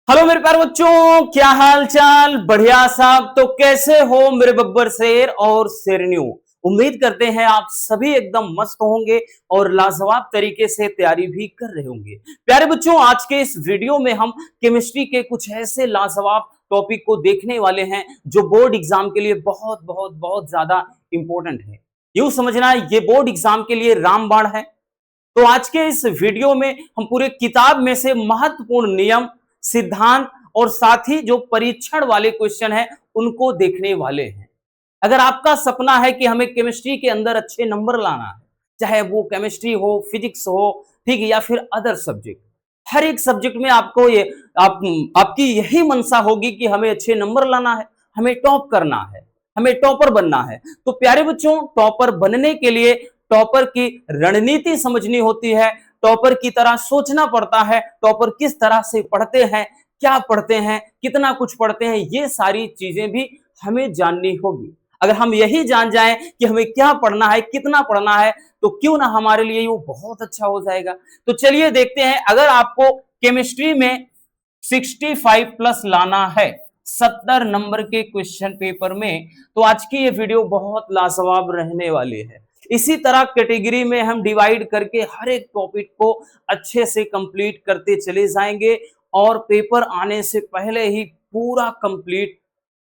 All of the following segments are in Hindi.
हेलो मेरे प्यारे बच्चों, क्या हाल चाल। बढ़िया साहब। तो कैसे हो मेरे बब्बर शेर और शेरनियों। उम्मीद करते हैं आप सभी एकदम मस्त होंगे और लाजवाब तरीके से तैयारी भी कर रहे होंगे। प्यारे बच्चों, आज के इस वीडियो में हम केमिस्ट्री के कुछ ऐसे लाजवाब टॉपिक को देखने वाले हैं जो बोर्ड एग्जाम के लिए बहुत बहुत बहुत ज्यादा इंपॉर्टेंट है। यूं समझना, ये बोर्ड एग्जाम के लिए रामबाण है। तो आज के इस वीडियो में हम पूरे किताब में से महत्वपूर्ण नियम, सिद्धांत और साथ ही जो परीक्षण वाले क्वेश्चन हैं उनको देखने वाले हैं। अगर आपका सपना है कि हमें केमिस्ट्री के अंदर अच्छे नंबर लाना है, चाहे वो केमिस्ट्री हो, फिजिक्स हो, ठीक है, या फिर अदर सब्जेक्ट, हर एक सब्जेक्ट में आपको आपकी यही मंशा होगी कि हमें अच्छे नंबर लाना है, हमें टॉप करना है, हमें टॉपर बनना है। तो प्यारे बच्चों, टॉपर बनने के लिए टॉपर की रणनीति समझनी होती है, टॉपर की तरह सोचना पड़ता है, टॉपर किस तरह से पढ़ते हैं, क्या पढ़ते हैं, कितना कुछ पढ़ते हैं, ये सारी चीजें भी हमें जाननी होगी। अगर हम यही जान जाएं कि हमें क्या पढ़ना है, कितना पढ़ना है, तो क्यों ना हमारे लिए वो बहुत अच्छा हो जाएगा। तो चलिए देखते हैं, अगर आपको केमिस्ट्री में 65 प्लस लाना है 70 नंबर के क्वेश्चन पेपर में, तो आज की ये वीडियो बहुत लाजवाब रहने वाली है। इसी तरह कैटेगरी में हम डिवाइड करके हर एक टॉपिक को अच्छे से कंप्लीट करते चले जाएंगे और पेपर आने से पहले ही पूरा कंप्लीट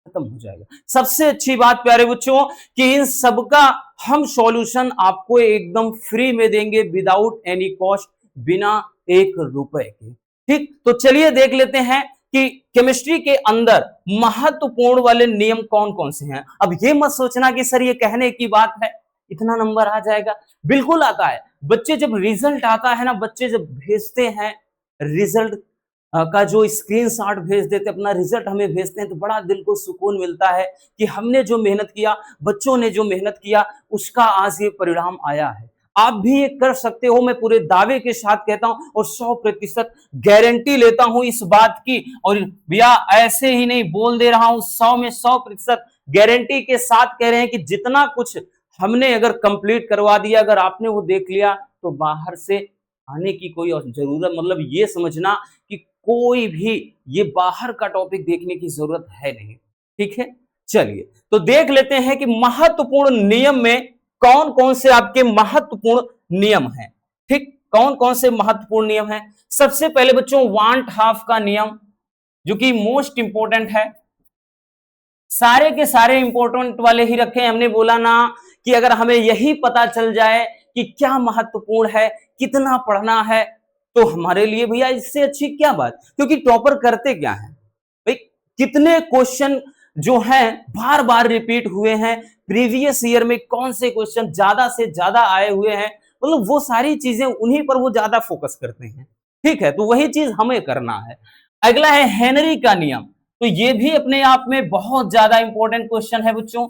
खत्म हो जाएगा। सबसे अच्छी बात प्यारे बच्चों कि इन सबका हम सॉल्यूशन आपको एकदम फ्री में देंगे, विदाउट एनी कॉस्ट, बिना 1 रुपए के। ठीक, तो चलिए देख लेते हैं कि केमिस्ट्री के अंदर महत्वपूर्ण वाले नियम कौन कौन से हैं। अब ये मत सोचना कि सर ये कहने की बात है, इतना नंबर आ जाएगा। बिल्कुल आता है। बच्चे जब रिजल्ट आता है ना, बच्चे जब भेजते हैं रिजल्ट का जो स्क्रीनशॉट भेज देते, अपना रिजल्ट हमें भेजते हैं, तो बड़ा दिल को सुकून मिलता है कि हमने जो मेहनत किया, बच्चों ने जो मेहनत किया, उसका आज ये परिणाम आया है। आप भी ये कर सकते हो, मैं पूरे दावे के साथ कहता हूं और 100% गारंटी लेता हूं इस बात की। और भैया ऐसे ही नहीं बोल दे रहा हूं, 100 में 100% गारंटी के साथ कह रहे हैं कि जितना कुछ हमने अगर कंप्लीट करवा दिया, अगर आपने वो देख लिया, तो बाहर से आने की कोई जरूरत, मतलब ये समझना कि कोई भी ये बाहर का टॉपिक देखने की जरूरत है नहीं। ठीक है, चलिए तो देख लेते हैं कि महत्वपूर्ण नियम में कौन कौन से आपके महत्वपूर्ण नियम हैं। ठीक, कौन कौन से महत्वपूर्ण नियम हैं। सबसे पहले बच्चों, वांट हाफ का नियम, जो कि मोस्ट इंपॉर्टेंट है। सारे के सारे इंपॉर्टेंट वाले ही रखे। हमने बोला ना कि अगर हमें यही पता चल जाए कि क्या महत्वपूर्ण है, कितना पढ़ना है, तो हमारे लिए भैया इससे अच्छी क्या बात। क्योंकि टॉपर करते क्या है भाई, कितने क्वेश्चन जो हैं बार बार रिपीट हुए हैं, प्रीवियस ईयर में कौन से क्वेश्चन ज्यादा से ज्यादा आए हुए हैं, मतलब वो सारी चीजें उन्हीं पर वो ज्यादा फोकस करते हैं। ठीक है, तो वही चीज हमें करना है। अगला है हेनरी का नियम। तो ये भी अपने आप में बहुत ज्यादा इंपॉर्टेंट क्वेश्चन है बच्चों,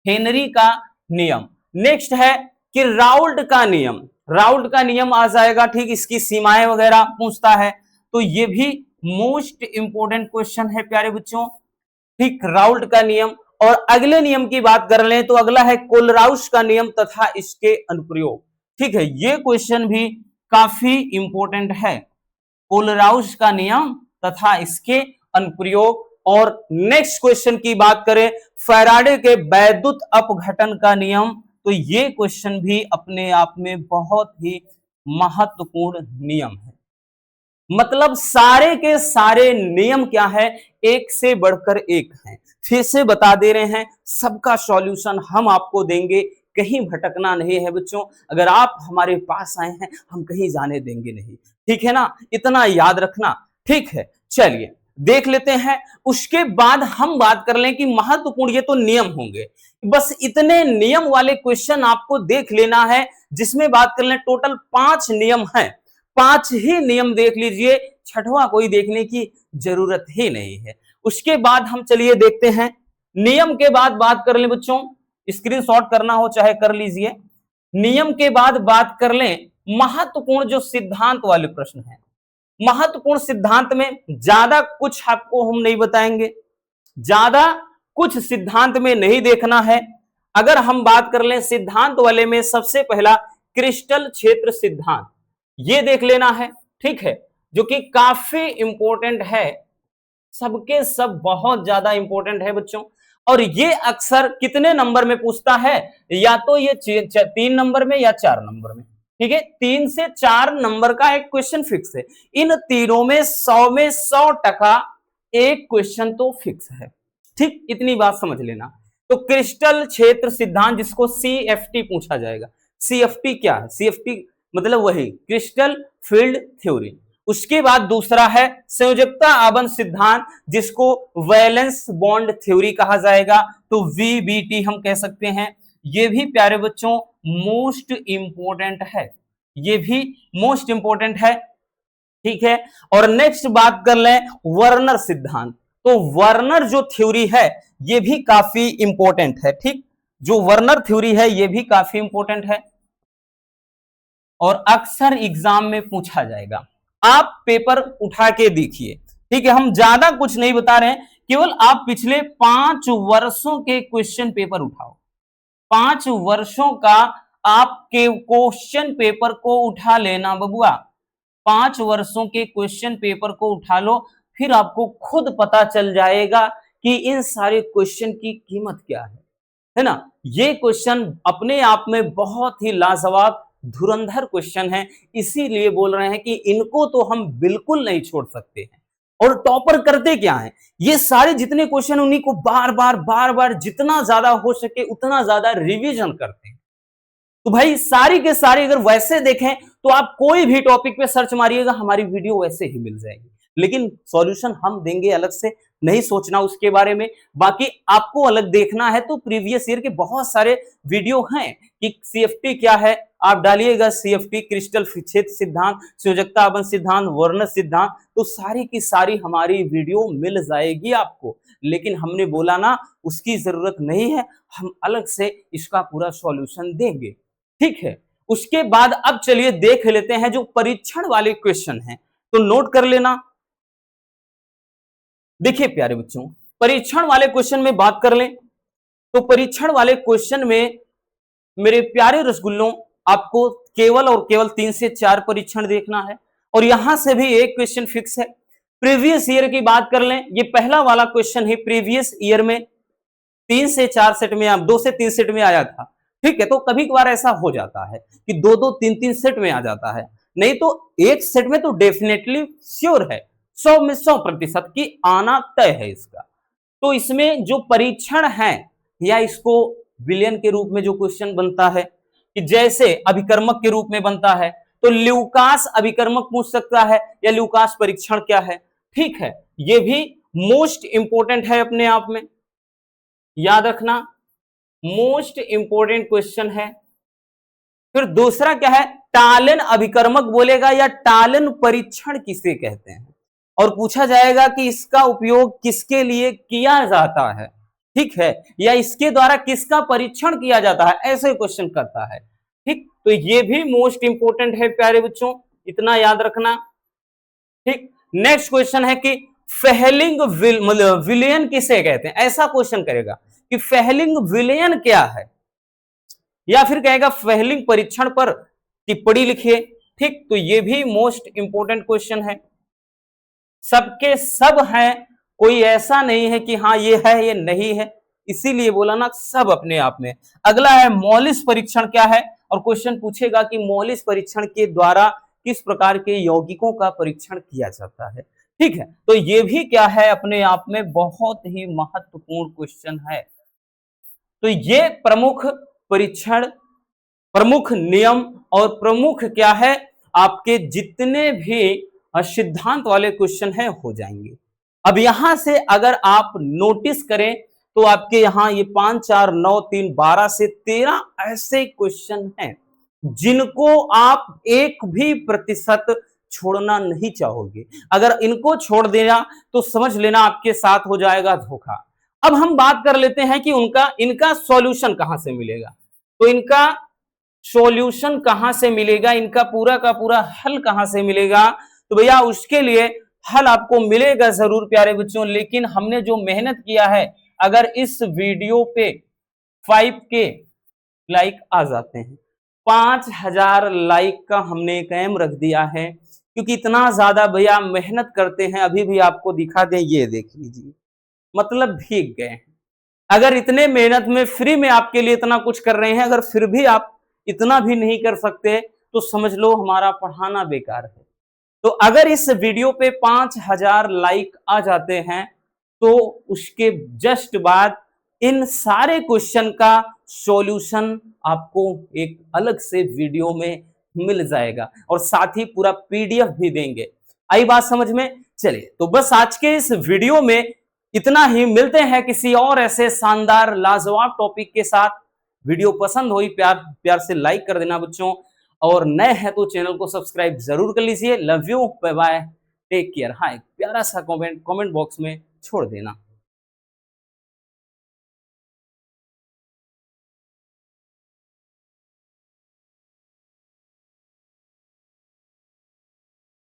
हेनरी का नियम। नेक्स्ट है कि राउल्ट का नियम। राउल्ट का नियम आ जाएगा, ठीक, इसकी सीमाएं वगैरह पूछता है, तो ये भी मोस्ट इंपॉर्टेंट क्वेश्चन है प्यारे बच्चों। ठीक, राउल्ट का नियम। और अगले नियम की बात कर लें तो अगला है कोलराउस का नियम तथा इसके अनुप्रयोग। ठीक है, ये क्वेश्चन भी काफी इंपॉर्टेंट है, कोलराउस का नियम तथा इसके अनुप्रयोग। और नेक्स्ट क्वेश्चन की बात करें, फैराडे के वैद्युत अपघटन का नियम, तो ये क्वेश्चन भी अपने आप में बहुत ही महत्वपूर्ण नियम है। मतलब सारे के सारे नियम क्या है, एक से बढ़कर एक है। फिर से बता दे रहे हैं, सबका सॉल्यूशन हम आपको देंगे, कहीं भटकना नहीं है बच्चों। अगर आप हमारे पास आए हैं, हम कहीं जाने देंगे नहीं। ठीक है ना, इतना याद रखना। ठीक है, चलिए देख लेते हैं। उसके बाद हम बात कर लें कि महत्वपूर्ण, ये तो नियम होंगे, बस इतने नियम वाले क्वेश्चन आपको देख लेना है, जिसमें बात कर लें टोटल 5 नियम हैं। 5 ही नियम देख लीजिए, छठवां कोई देखने की जरूरत ही नहीं है। उसके बाद हम चलिए देखते हैं, नियम के बाद बात कर लें बच्चों, स्क्रीनशॉट करना हो चाहे कर लीजिए। नियम के बाद बात कर लें महत्वपूर्ण जो सिद्धांत वाले प्रश्न हैं। महत्वपूर्ण सिद्धांत में ज्यादा कुछ आपको हम नहीं बताएंगे, ज्यादा कुछ सिद्धांत में नहीं देखना है। अगर हम बात कर लें सिद्धांत वाले में, सबसे पहला क्रिस्टल क्षेत्र सिद्धांत, ये देख लेना है। ठीक है, जो कि काफी इंपॉर्टेंट है सबके सब बहुत ज्यादा इंपॉर्टेंट है बच्चों। और ये अक्सर कितने नंबर में पूछता है, या तो ये 3 नंबर में या 4 नंबर में। ठीक है, 3 से 4 नंबर का एक क्वेश्चन फिक्स है। इन तीनों में 100% एक क्वेश्चन तो फिक्स है। ठीक, इतनी बात समझ लेना। तो क्रिस्टल क्षेत्र सिद्धांत, जिसको CFT पूछा जाएगा। CFT क्या है? CFT मतलब वही क्रिस्टल फील्ड थ्योरी। उसके बाद दूसरा है संयोजकता आबंध सिद्धांत, जिसको वैलेंस बॉन्ड थ्योरी कहा जाएगा, तो VBT हम कह सकते हैं। ये भी प्यारे बच्चों मोस्ट इंपोर्टेंट है, ये भी मोस्ट इंपोर्टेंट है। ठीक है, और नेक्स्ट बात कर लें वर्नर सिद्धांत। तो वर्नर जो थ्योरी है ये भी काफी इंपॉर्टेंट है। ठीक, जो वर्नर थ्योरी है ये भी काफी इंपॉर्टेंट है और अक्सर एग्जाम में पूछा जाएगा। आप पेपर उठा के देखिए। ठीक है, हम ज्यादा कुछ नहीं बता रहे हैं, केवल आप पिछले 5 वर्षों के क्वेश्चन पेपर उठाओ। 5 वर्षों का आपके क्वेश्चन पेपर को उठा लेना बबुआ। 5 वर्षों के क्वेश्चन पेपर को उठा लो, फिर आपको खुद पता चल जाएगा कि इन सारे क्वेश्चन की कीमत क्या है ना। ये क्वेश्चन अपने आप में बहुत ही लाजवाब धुरंधर क्वेश्चन है, इसीलिए बोल रहे हैं कि इनको तो हम बिल्कुल नहीं छोड़ सकते हैं। और टॉपर करते क्या है, ये सारे जितने क्वेश्चन उन्हीं को बार बार जितना ज्यादा हो सके उतना ज्यादा रिवीजन करते हैं। तो भाई सारी के सारी अगर वैसे देखें तो आप कोई भी टॉपिक पे सर्च मारिएगा, हमारी वीडियो वैसे ही मिल जाएगी। लेकिन सॉल्यूशन हम देंगे अलग से, नहीं सोचना उसके बारे में। बाकी आपको अलग देखना है तो प्रीवियस ईयर के बहुत सारे वीडियो हैं कि CFT क्या है, आप डालिएगा CFT क्रिस्टल क्षेत्र सिद्धांत, संयोजकता आबंध सिद्धांत, वर्नर सिद्धांत, तो सारी की सारी हमारी वीडियो मिल जाएगी आपको। लेकिन हमने बोला ना उसकी जरूरत नहीं है, हम अलग से इसका पूरा सॉल्यूशन देंगे। ठीक है, उसके बाद अब चलिए देख लेते हैं जो परीक्षण वाले क्वेश्चन हैं, तो नोट कर लेना। देखिए प्यारे बच्चों, परीक्षण वाले क्वेश्चन में बात कर लें तो परीक्षण वाले क्वेश्चन में मेरे प्यारे रसगुल्लों आपको केवल और केवल 3 से 4 परीक्षण देखना है और यहां से भी एक क्वेश्चन फिक्स है। प्रीवियस ईयर की बात कर लें, ये पहला वाला क्वेश्चन है प्रीवियस ईयर में 3 से 4 सेट में, 2 से 3 सेट में आया था। ठीक है, तो कभी कभार ऐसा हो जाता है कि 2-2, 3-3 सेट में आ जाता है, नहीं तो एक सेट में तो डेफिनेटली श्योर है, 100 में 100% की आना तय है इसका। तो इसमें जो परीक्षण है या इसको विलियन के रूप में जो क्वेश्चन बनता है कि जैसे अभिकर्मक के रूप में बनता है, तो ल्यूकास अभिकर्मक पूछ सकता है या ल्यूकास परीक्षण क्या है। ठीक है, ये भी मोस्ट इंपोर्टेंट है अपने आप में, याद रखना मोस्ट इंपोर्टेंट क्वेश्चन है। फिर दूसरा क्या है, टालन अभिकर्मक बोलेगा या टालन परीक्षण किसे कहते हैं, और पूछा जाएगा कि इसका उपयोग किसके लिए किया जाता है। ठीक है, या इसके द्वारा किसका परीक्षण किया जाता है, ऐसे क्वेश्चन करता है। ठीक, तो ये भी मोस्ट इंपोर्टेंट है प्यारे बच्चों, इतना याद रखना। ठीक, नेक्स्ट क्वेश्चन है कि फेहलिंग विलयन किसे कहते हैं, ऐसा क्वेश्चन करेगा कि फेहलिंग विलयन क्या है, या फिर कहेगा फेहलिंग परीक्षण पर टिप्पणी लिखिए। ठीक, तो ये भी मोस्ट इंपोर्टेंट क्वेश्चन है, सबके सब हैं, कोई ऐसा नहीं है कि हाँ ये है ये नहीं है, इसीलिए बोला ना सब अपने आप में। अगला है मॉलिस परीक्षण क्या है, और क्वेश्चन पूछेगा कि मॉलिस परीक्षण के द्वारा किस प्रकार के यौगिकों का परीक्षण किया जाता है। ठीक है, तो ये भी क्या है अपने आप में बहुत ही महत्वपूर्ण क्वेश्चन है। तो ये प्रमुख परीक्षण, प्रमुख नियम और प्रमुख क्या है आपके जितने भी सिद्धांत वाले क्वेश्चन है हो जाएंगे। अब यहां से अगर आप नोटिस करें तो आपके यहां ये 5, 4, 9, 3, 12 से 13 ऐसे क्वेश्चन हैं जिनको आप 1% छोड़ना नहीं चाहोगे। अगर इनको छोड़ देना तो समझ लेना आपके साथ हो जाएगा धोखा। अब हम बात कर लेते हैं कि इनका सॉल्यूशन कहां से मिलेगा। तो इनका सॉल्यूशन कहां से मिलेगा, इनका पूरा का पूरा हल कहां से मिलेगा, तो भैया उसके लिए हल आपको मिलेगा जरूर प्यारे बच्चों, लेकिन हमने जो मेहनत किया है, अगर इस वीडियो पे 5K लाइक आ जाते हैं, 5000 लाइक का हमने एक एम रख दिया है क्योंकि इतना ज्यादा भैया मेहनत करते हैं। अभी भी आपको दिखा दें, ये देख लीजिए, मतलब भीग गए हैं। अगर इतने मेहनत में फ्री में आपके लिए इतना कुछ कर रहे हैं, अगर फिर भी आप इतना भी नहीं कर सकते तो समझ लो हमारा पढ़ाना बेकार है। तो अगर इस वीडियो पे 5000 लाइक आ जाते हैं तो उसके जस्ट बाद इन सारे क्वेश्चन का सॉल्यूशन आपको एक अलग से वीडियो में मिल जाएगा और साथ ही पूरा पीडीएफ भी देंगे। आई बात समझ में? चलिए, तो बस आज के इस वीडियो में इतना ही। मिलते हैं किसी और ऐसे शानदार लाजवाब टॉपिक के साथ। वीडियो पसंद हुई प्यार प्यार से लाइक कर देना बच्चों, और नए हैं तो चैनल को सब्सक्राइब जरूर कर लीजिए। Love you, bye bye, take care. हाँ, एक प्यारा सा कमेंट बॉक्स में छोड़ देना।